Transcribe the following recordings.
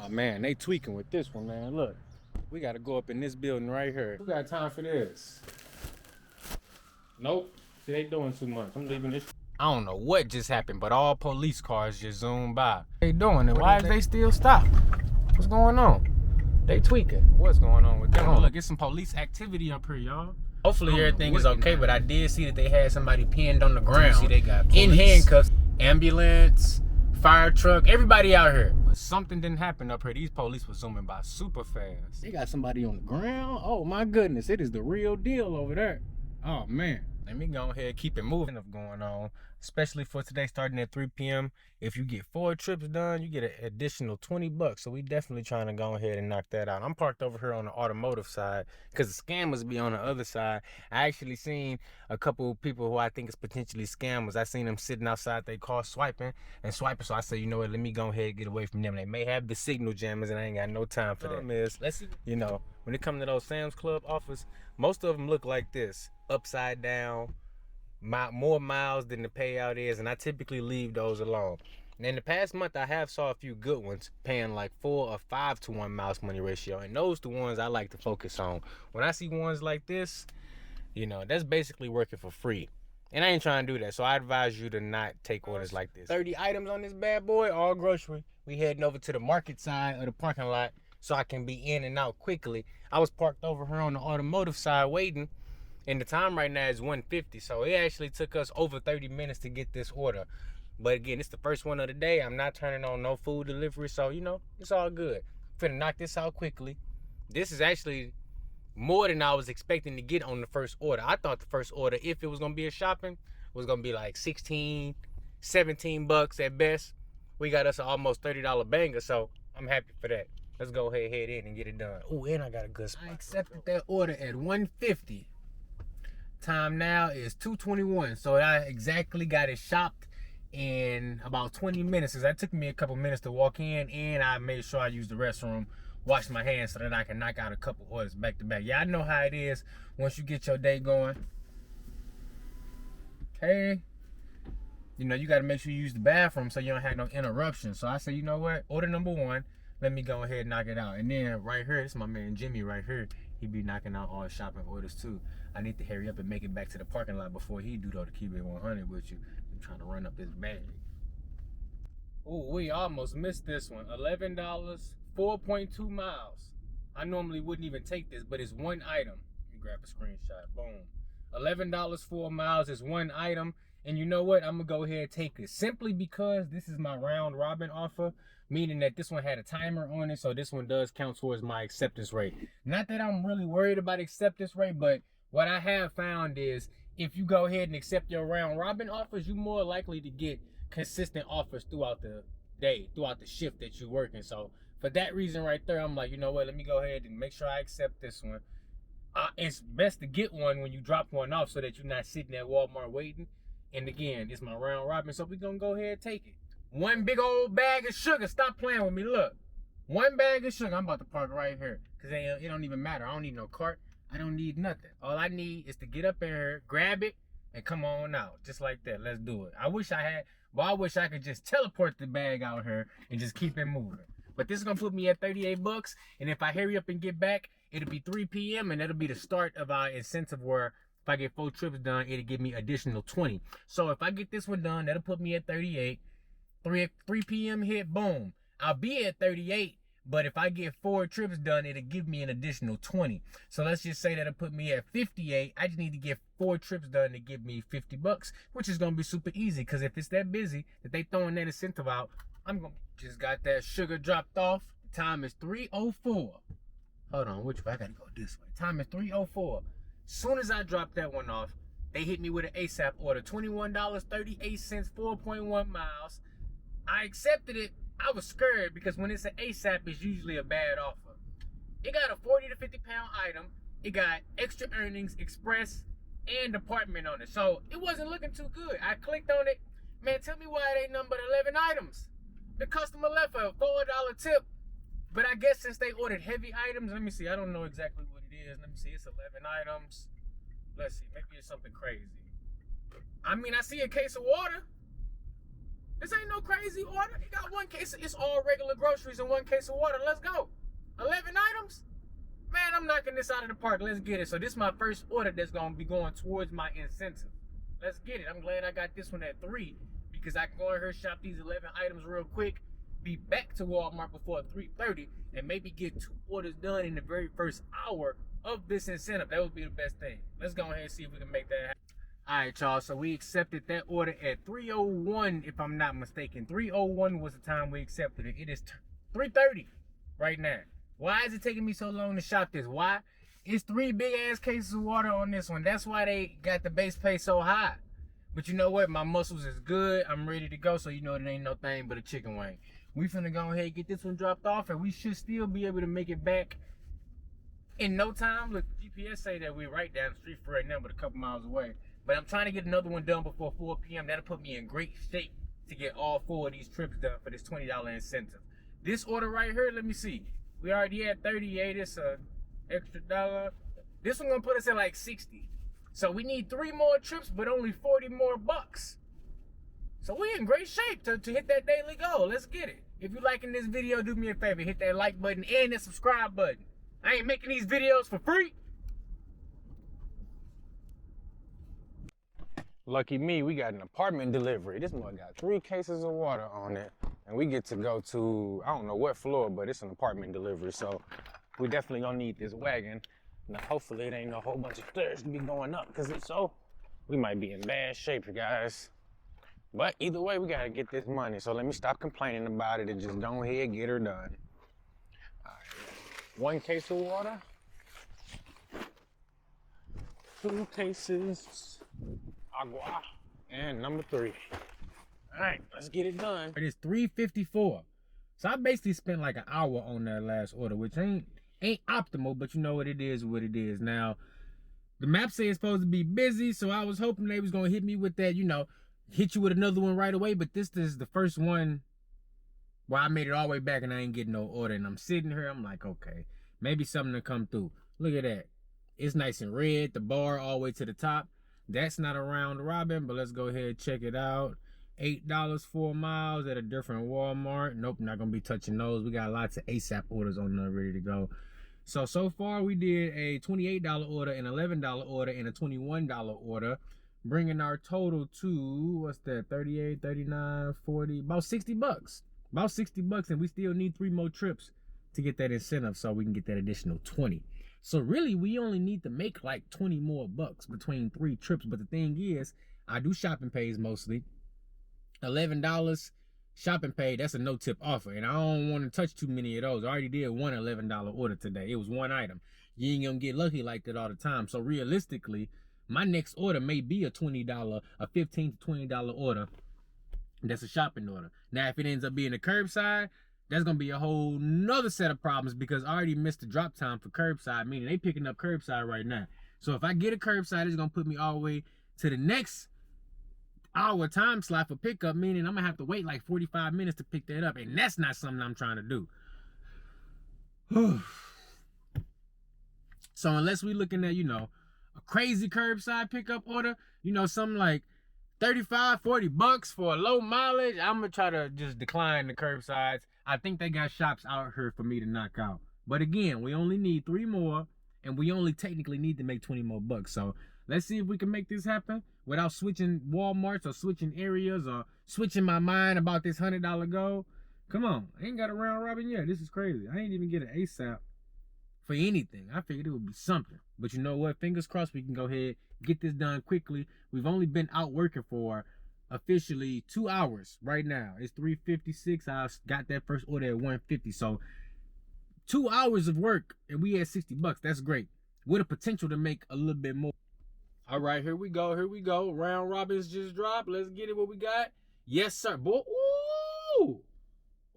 Oh man, they tweaking with this one, man. Look, we gotta go up in this building right here. Who got time for this? Nope. See, they doing too much. I'm leaving this. I don't know what just happened, but all police cars just zoomed by. What they doing it? Why is they still stopped? What's going on? They tweaking. What's going on with them? Oh, look, get some police activity up here, y'all. Hopefully everything is okay, but I did see that they had somebody pinned on the ground. See, they got in handcuffs, ambulance, fire truck, everybody out here. But something didn't happen up here. These police were zooming by super fast. They got somebody on the ground. Oh my goodness, it is the real deal over there. Oh man. Let me go ahead and keep it moving up going on, especially for today starting at 3 p.m. If you get 4 trips done, you get an additional $20. So we definitely trying to go ahead and knock that out. I'm parked over here on the automotive side because the scammers be on the other side. I actually seen a couple of people who I think is potentially scammers. I seen them sitting outside their car swiping. So I said, you know what, let me go ahead and get away from them. They may have the signal jammers and I ain't got no time for that. Let's see, you know, when it comes to those Sam's Club offers, most of them look like this. Upside down, more miles than the payout is, and I typically leave those alone. And in the past month, I have saw a few good ones paying like 4 or 5 to 1 miles money ratio, and those the ones I like to focus on. When I see ones like this, you know, that's basically working for free. And I ain't trying to do that, so I advise you to not take orders like this. 30 items on this bad boy, all grocery. We heading over to the market side of the parking lot so I can be in and out quickly. I was parked over here on the automotive side waiting. And the time right now is 1:50, so it actually took us over 30 minutes to get this order. But again, it's the first one of the day. I'm not turning on no food delivery, so you know, it's all good. Finna knock this out quickly. This is actually more than I was expecting to get on the first order. I thought the first order, if it was gonna be a shopping, was gonna be like 16, 17 bucks at best. We got us an almost $30 banger, so I'm happy for that. Let's go ahead in and get it done. Oh, and I got a good spot. I accepted that order at 150. Time now is 2:21, so I exactly got it shopped in about 20 minutes. Cause that took me a couple minutes to walk in, and I made sure I used the restroom, washed my hands so that I can knock out a couple orders back to back. Yeah, I know how it is once you get your day going. Okay, you know you got to make sure you use the bathroom so you don't have no interruptions. So I said, you know what, order number 1. Let me go ahead and knock it out. And then right here, this is my man Jimmy right here. He be knocking out all shopping orders too. I need to hurry up and make it back to the parking lot before he do though, to keep it 100 with you. I'm trying to run up this bag. Oh, we almost missed this one. $11, 4.2 miles. I normally wouldn't even take this, but it's one item. Let me grab a screenshot. Boom. $11, 4 miles is one item. And you know what? I'm going to go ahead and take it simply because this is my round robin offer, meaning that this one had a timer on it, so this one does count towards my acceptance rate. Not that I'm really worried about acceptance rate, but what I have found is if you go ahead and accept your round robin offers, you're more likely to get consistent offers throughout the day, throughout the shift that you're working. So for that reason right there, I'm like, you know what? Let me go ahead and make sure I accept this one. It's best to get one when you drop one off so that you're not sitting at Walmart waiting. And again, it's my round robin, so we're going to go ahead and take it. One big old bag of sugar. Stop playing with me. Look. One bag of sugar. I'm about to park right here. Because it don't even matter. I don't need no cart. I don't need nothing. All I need is to get up in here, grab it, and come on out. Just like that. Let's do it. I wish I could just teleport the bag out here and just keep it moving. But this is going to put me at $38. And if I hurry up and get back, it'll be 3 p.m. and that'll be the start of our incentive where if I get 4 trips done, it'll give me additional 20. So if I get this one done, that'll put me at 38. 3 p.m. hit, boom. I'll be at 38, but if I get 4 trips done, it'll give me an additional 20. So let's just say that'll put me at 58. I just need to get 4 trips done to give me $50, which is gonna be super easy. Because if it's that busy that they throwing that incentive out, I'm gonna just got that sugar dropped off. The time is 3:04. Hold on, which way? I gotta go this way. Time is 3:04. Soon as I drop that one off, they hit me with an ASAP order. $21.38, 4.1 miles. I accepted it. I was scared because when it's an ASAP, it's usually a bad offer. It got a 40 to 50 pound item. It got extra earnings, express, and apartment on it. So it wasn't looking too good. I clicked on it. Man, tell me why it ain't numbered 11 items. The customer left a $4 tip. But I guess since they ordered heavy items, let me see. I don't know exactly what it is. Let me see. It's 11 items. Let's see. Maybe it's something crazy. I mean, I see a case of water. This ain't no crazy order. You got one case, it's all regular groceries and one case of water. Let's go. 11 items? Man, I'm knocking this out of the park. Let's get it. So this is my first order that's gonna be going towards my incentive. Let's get it. I'm glad I got this one at 3 because I can go in here, shop these 11 items real quick, be back to Walmart before 3:30, and maybe get 2 orders done in the very first hour of this incentive. That would be the best thing. Let's go ahead and see if we can make that happen. All right, y'all, so we accepted that order at 3:01, if I'm not mistaken. 3:01 was the time we accepted it. It is 3:30 right now. Why is it taking me so long to shop this? Why? It's 3 big-ass cases of water on this one. That's why they got the base pay so high. But you know what? My muscles is good. I'm ready to go, so you know it ain't no thing but a chicken wing. We finna go ahead and get this one dropped off, and we should still be able to make it back in no time. Look, GPS say that we're right down the street for right now, but a couple miles away. But I'm trying to get another one done before 4 p.m. That'll put me in great shape to get all 4 of these trips done for this $20 incentive. This order right here, let me see. We already at 38. It's a extra dollar. This one gonna put us at like 60. So we need 3 more trips, but only 40 more bucks. So we in great shape to hit that daily goal. Let's get it. If you're liking this video, do me a favor. Hit that like button and the subscribe button. I ain't making these videos for free. Lucky me, we got an apartment delivery. This one got 3 cases of water on it. And we get to go to, I don't know what floor, but it's an apartment delivery. So we definitely gonna need this wagon. Now, hopefully it ain't a whole bunch of stairs to be going up, because if so, we might be in bad shape, guys. But either way, we gotta get this money. So let me stop complaining about it and just go ahead and get her done. All right. 1 case of water. 2 cases. Agua. And number 3. All right, let's get it done. It is 3:54. So I basically spent like an hour on that last order, which ain't optimal, but you know what it is Now, the map says it's supposed to be busy, so I was hoping they was gonna hit me with that, you know, hit you with another one right away, but this is the first one where I made it all the way back and I ain't getting no order, and I'm sitting here, I'm like, okay, maybe something to come through. Look at that. It's nice and red, the bar all the way to the top. That's not a round robin, but let's go ahead and check it out. $8 4 miles at a different Walmart. Nope, not gonna be touching those. We got lots of ASAP orders on there ready to go. So far we did a $28 order, an $11 order, and a $21 order, bringing our total to, what's that, 38, 39, 40, about 60 bucks. About 60 bucks, and we still need 3 more trips to get that incentive so we can get that additional 20. So really, we only need to make like 20 more bucks between 3 trips. But the thing is, I do shopping pays mostly. $11 shopping pay, that's a no-tip offer. And I don't want to touch too many of those. I already did one $11 order today. It was 1 item. You ain't gonna get lucky like that all the time. So realistically, my next order may be a $20, a $15 to $20 order. That's a shopping order. Now, if it ends up being a curbside, that's gonna be a whole nother set of problems, because I already missed the drop time for curbside, meaning they picking up curbside right now. So if I get a curbside, it's gonna put me all the way to the next hour time slot for pickup, meaning I'm gonna have to wait like 45 minutes to pick that up, and that's not something I'm trying to do. So unless we're looking at, you know, a crazy curbside pickup order, you know, something like 35, 40 bucks for a low mileage, I'm gonna try to just decline the curbsides. I think they got shops out here for me to knock out. But again, we only need 3 more, and we only technically need to make 20 more bucks. So let's see if we can make this happen without switching Walmarts or switching areas or switching my mind about this $100 goal. Come on, I ain't got a round robin yet. This is crazy. I ain't even get an ASAP for anything. I figured it would be something. But you know what? Fingers crossed we can go ahead, get this done quickly. We've only been out working for officially 2 hours right now. It's 3:56. I got that first order at 1:50. So 2 hours of work and we had 60 bucks. That's great. With a potential to make a little bit more. All right, here we go. Here we go. Round robins just dropped. Let's get it. What we got? Yes, sir. Boy, ooh.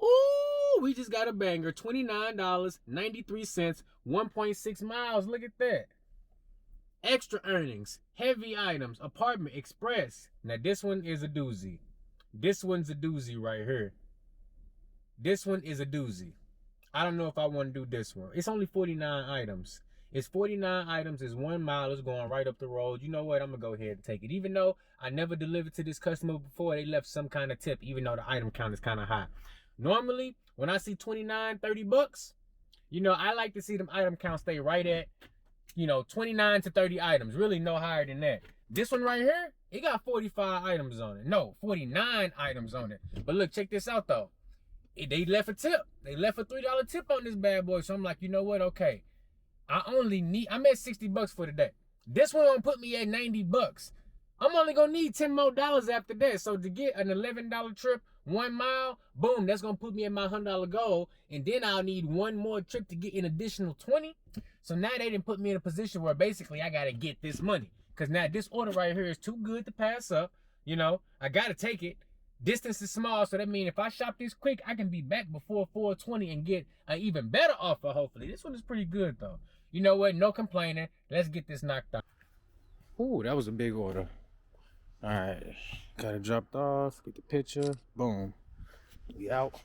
Ooh, we just got a banger. $29.93, 1.6 miles. Look at that. Extra earnings, heavy items, apartment express. Now this one is a doozy. This one's a doozy right here. This one is a doozy. I don't know if I want to do this one. It's only 49 items. It's 49 items. It's 1 mile. It's going right up the road. You know what? I'm going to go ahead and take it. Even though I never delivered to this customer before, they left some kind of tip, even though the item count is kind of high. Normally, when I see 29, 30 bucks, you know, I like to see them item counts stay right at, you know, 29 to 30 items. Really no higher than that. This one right here, it got 45 items on it. No, 49 items on it. But look, check this out though. They left a tip. They left a $3 tip on this bad boy. So I'm like, you know what? Okay. I'm at 60 bucks for the day. This one gonna put me at 90 bucks. I'm only gonna need $10 more after that. So to get an $11 trip, 1 mile, boom, that's gonna put me at my $100 goal. And then I'll need one more trip to get an additional 20. So now they didn't put me in a position where basically I gotta get this money. Cause now this order right here is too good to pass up. You know, I gotta take it. Distance is small, so that means if I shop this quick, I can be back before 4:20 and get an even better offer, hopefully. This one is pretty good, though. You know what? No complaining. Let's get this knocked out. Ooh, that was a big order. All right. Got it dropped off. Get the picture. Boom. We out.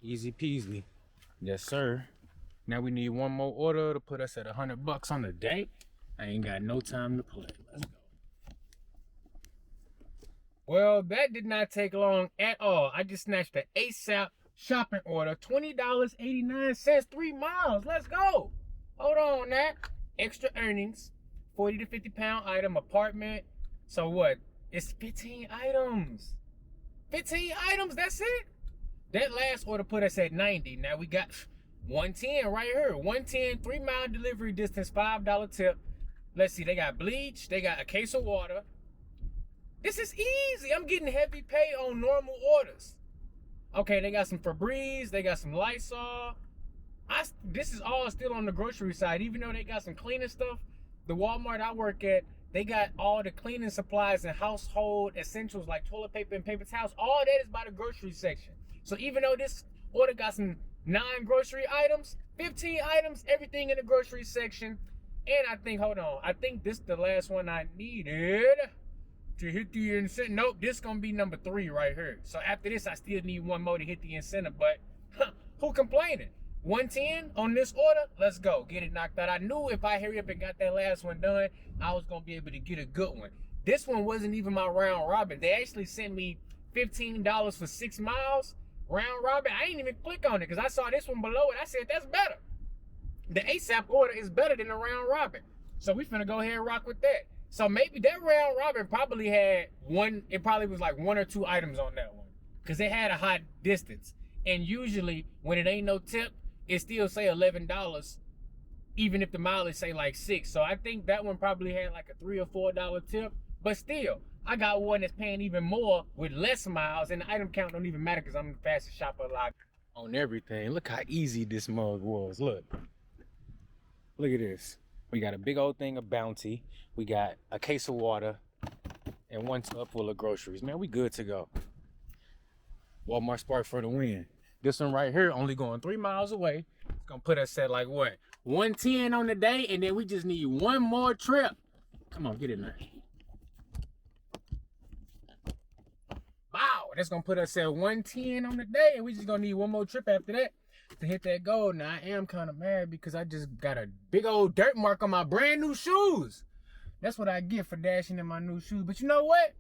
Easy peasy. Yes, sir. Now we need one more order to put us at 100 bucks on the day. I ain't got no time to play. Let's go. Well, that did not take long at all. I just snatched the ASAP shopping order. $20.89, 3 miles. Let's go. Hold on now. Extra earnings. 40 to 50 pound item, apartment. So what? It's 15 items. 15 items, that's it? That last order put us at 90. Now we got 110 right here. 110, 3 mile delivery distance, $5 tip. Let's see, they got bleach. They got a case of water. This is easy. I'm getting heavy pay on normal orders. Okay, they got some Febreze. They got some Lysol. This is all still on the grocery side. Even though they got some cleaning stuff, the Walmart I work at, they got all the cleaning supplies and household essentials like toilet paper and paper towels. All that is by the grocery section. So even though this order got some non-grocery items, 15 items, everything in the grocery section. And I think, hold on, I think this is the last one I needed to hit the incentive. Nope, this is gonna be number 3 right here. So after this, I still need one more to hit the incentive, but who complaining? 110 on this order, let's go, get it knocked out. I knew if I hurry up and got that last one done, I was gonna be able to get a good one. This one wasn't even my round robin. They actually sent me $15 for 6 miles, round robin. I ain't even click on it because I saw this one below it. I said, that's better. The ASAP order is better than the round robin. So we finna go ahead and rock with that. So maybe that round robin probably had it probably was like 1 or 2 items on that one. Because they had a high distance. And usually when it ain't no tip, it still say $11, even if the mileage say like 6. So I think that one probably had like a $3 or $4 tip. But still, I got one that's paying even more with less miles, and the item count don't even matter because I'm the fastest shopper alive on everything. Look how easy this mug was. Look at this. We got a big old thing of Bounty. We got a case of water and 1 tub full of groceries. Man, we good to go. Walmart Spark for the win. This one right here only going 3 miles away. It's gonna put us at like what? 110 on the day, and then we just need one more trip. Come on, get in there. Wow, that's gonna put us at 110 on the day, and we just gonna need one more trip after that to hit that goal. Now I am kind of mad because I just got a big old dirt mark on my brand new shoes. That's what I get for dashing in my new shoes. But you know what?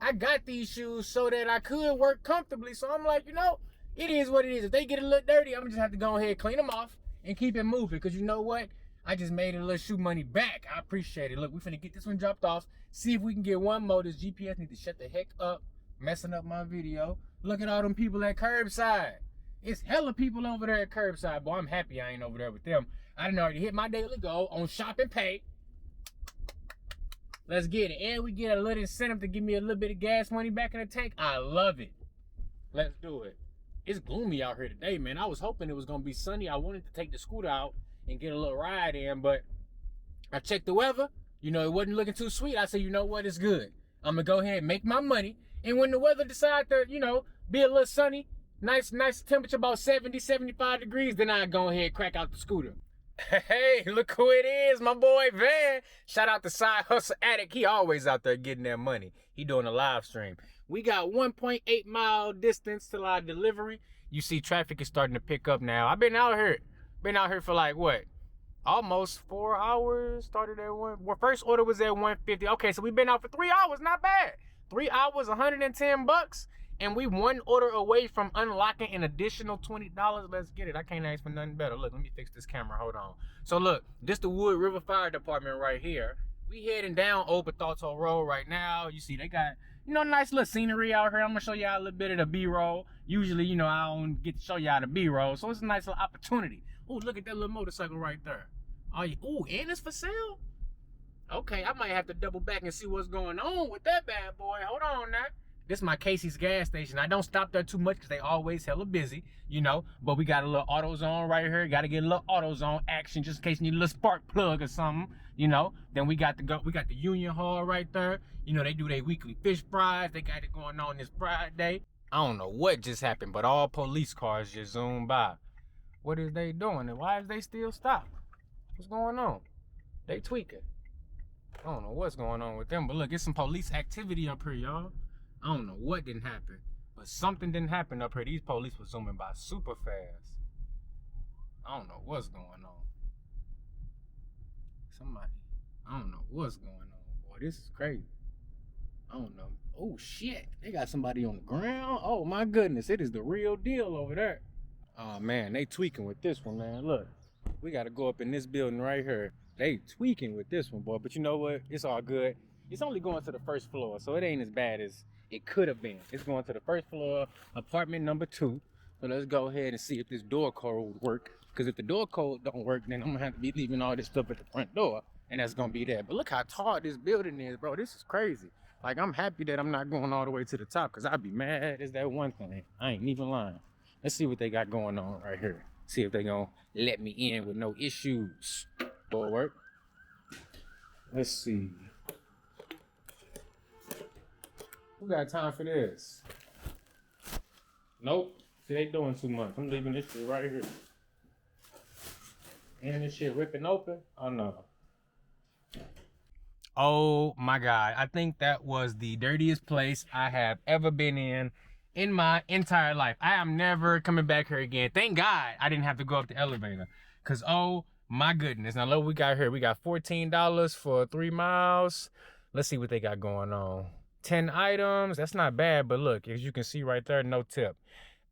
I got these shoes so that I could work comfortably. So I'm like, you know, it is what it is. If they get a little dirty, I'm just have to go ahead and clean them off and keep it moving. Because you know what? I just made a little shoe money back. I appreciate it. Look, we finna get this one dropped off. See if we can get one more. This GPS need to shut the heck up, messing up my video. Look at all them people at curbside. It's hella people over there at curbside. Boy, I'm happy I ain't over there with them. I done already hit my daily goal on shop and pay. Let's get it. And we get a little incentive to give me a little bit of gas money back in the tank. I love it. Let's do it. It's gloomy out here today, man. I was hoping it was going to be sunny. I wanted to take the scooter out and get a little ride in, but I checked the weather. You know, it wasn't looking too sweet. I said, you know what? It's good. I'm going to go ahead and make my money. And when the weather decides to, you know, be a little sunny, nice temperature, about 70, 75 degrees, then I go ahead and crack out the scooter. Hey, look who it is, my boy Van. Shout out to Side Hustle Addict. He always out there getting that money. He doing a live stream. We got 1.8 mile distance till our delivery. You see traffic is starting to pick up now. I've been out here Been out here for like what? Almost 4 hours. Started at one. Well, first order was at 150. Okay, so we've been out for 3 hours. Not bad. 3 hours, $110, and we 1 order away from unlocking an additional $20. Let's get it. I can't ask for nothing better. Look, let me fix this camera. Hold on. So look, this the Wood River Fire Department right here. We heading down Old Bethalto Road right now. You see, they got, you know, nice little scenery out here. I'm gonna show y'all a little bit of the B-roll. Usually, you know, I don't get to show y'all the B-roll, so it's a nice little opportunity. Oh, look at that little motorcycle right there. Oh, ooh, and it's for sale? Okay, I might have to double back and see what's going on with that bad boy. Hold on now. This is my Casey's gas station. I don't stop there too much because they always hella busy, you know. But we got a little AutoZone right here. Got to get a little AutoZone action just in case you need a little spark plug or something, you know. Then we got the Union Hall right there. You know, they do their weekly fish fries. They got it going on this Friday. I don't know what just happened, but all police cars just zoomed by. What is they doing? And why is they still stopped? What's going on? They tweaking. I don't know what's going on with them, but look, it's some police activity up here, y'all. I don't know what didn't happen, but something didn't happen up here. These police were zooming by super fast. I don't know what's going on. I don't know what's going on, boy. This is crazy. I don't know. Oh, shit. They got somebody on the ground. Oh, my goodness. It is the real deal over there. Oh, man. They tweaking with this one, man. Look. We got to go up in this building right here. They tweaking with this one, boy. But you know what? It's all good. It's only going to the first floor, so it ain't as bad as it could have been. It's going to the first floor, apartment number 2. So let's go ahead and see if this door code work. Because if the door code don't work, then I'm going to have to be leaving all this stuff at the front door. And that's going to be that. But look how tall this building is, bro. This is crazy. Like, I'm happy that I'm not going all the way to the top because I'd be mad as that one thing. I ain't even lying. Let's see what they got going on right here. See if they going to let me in with no issues. Will it work? Let's see. Who got time for this? Nope. See, they doing too much. I'm leaving this shit right here. And this shit ripping open? Oh, no. Oh, my God. I think that was the dirtiest place I have ever been in my entire life. I am never coming back here again. Thank God I didn't have to go up the elevator. Because, oh, my goodness. Now, look what we got here. We got $14 for 3 miles. Let's see what they got going on. 10 items. That's not bad, but look, as you can see right there, no tip.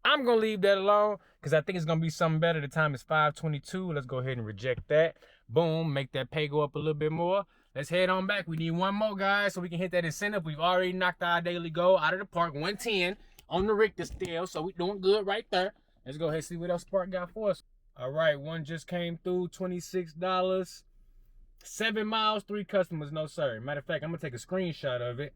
I'm going to leave that alone because I think it's going to be something better. The time is 5:22. Let's go ahead and reject that. Boom. Make that pay go up a little bit more. Let's head on back. We need one more, guys, so we can hit that incentive. We've already knocked our daily goal out of the park. 110 on the Richter scale, so we're doing good right there. Let's go ahead and see what else Spark got for us. All right, one just came through, $26. 7 miles, 3 customers, no sir. Matter of fact, I'm going to take a screenshot of it.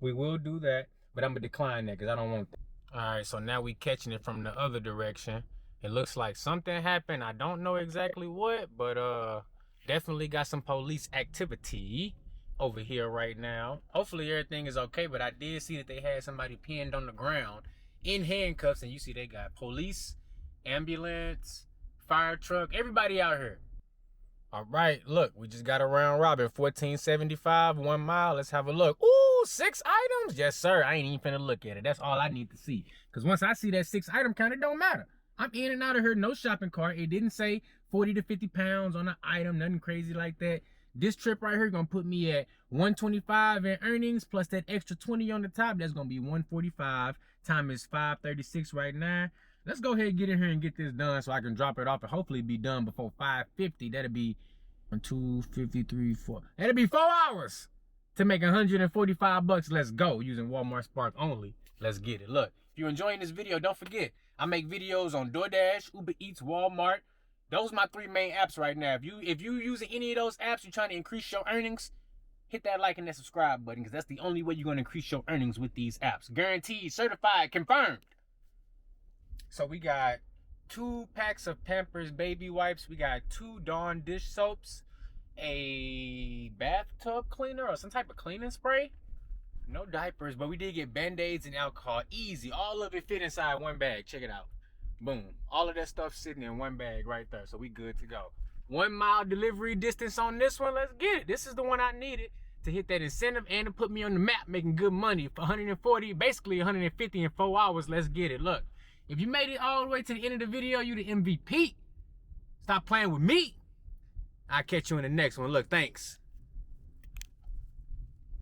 We will do that, but I'm going to decline that because I don't want that. All right, so now we catching it from the other direction. It looks like something happened. I don't know exactly what, but definitely got some police activity over here right now. Hopefully everything is okay, but I did see that they had somebody pinned on the ground in handcuffs, and you see they got police, ambulance, fire truck, everybody out here. All right, look, we just got a round robin, $14.75, 1 mile. Let's have a look. Ooh, 6 items? Yes, sir. I ain't even finna look at it. That's all I need to see. Because once I see that 6 item count, it don't matter. I'm in and out of here, no shopping cart. It didn't say 40 to 50 pounds on an item, nothing crazy like that. This trip right here gonna put me at 125 in earnings, plus that extra 20 on the top. That's gonna be 145. Time is 5:36 right now. Let's go ahead and get in here and get this done so I can drop it off and hopefully be done before 5:50. That'll be 1, 2, 53, 4. That'll be 4 hours to make $145. Let's go using Walmart Spark only. Let's get it. Look, if you're enjoying this video, don't forget, I make videos on DoorDash, Uber Eats, Walmart. Those are my 3 main apps right now. If you using any of those apps, you're trying to increase your earnings, hit that like and that subscribe button because that's the only way you're going to increase your earnings with these apps. Guaranteed, certified, confirmed. So we got 2 packs of Pampers baby wipes. We got 2 Dawn dish soaps, a bathtub cleaner or some type of cleaning spray. No diapers, but we did get Band-Aids and alcohol. Easy. All of it fit inside 1 bag. Check it out. Boom. All of that stuff sitting in 1 bag right there. So we good to go. 1 mile delivery distance on this one. Let's get it. This is the one I needed to hit that incentive and to put me on the map making good money for 140, basically 150 in 4 hours. Let's get it. Look, if you made it all the way to the end of the video, you the MVP. Stop playing with me. I'll catch you in the next one. Look, thanks.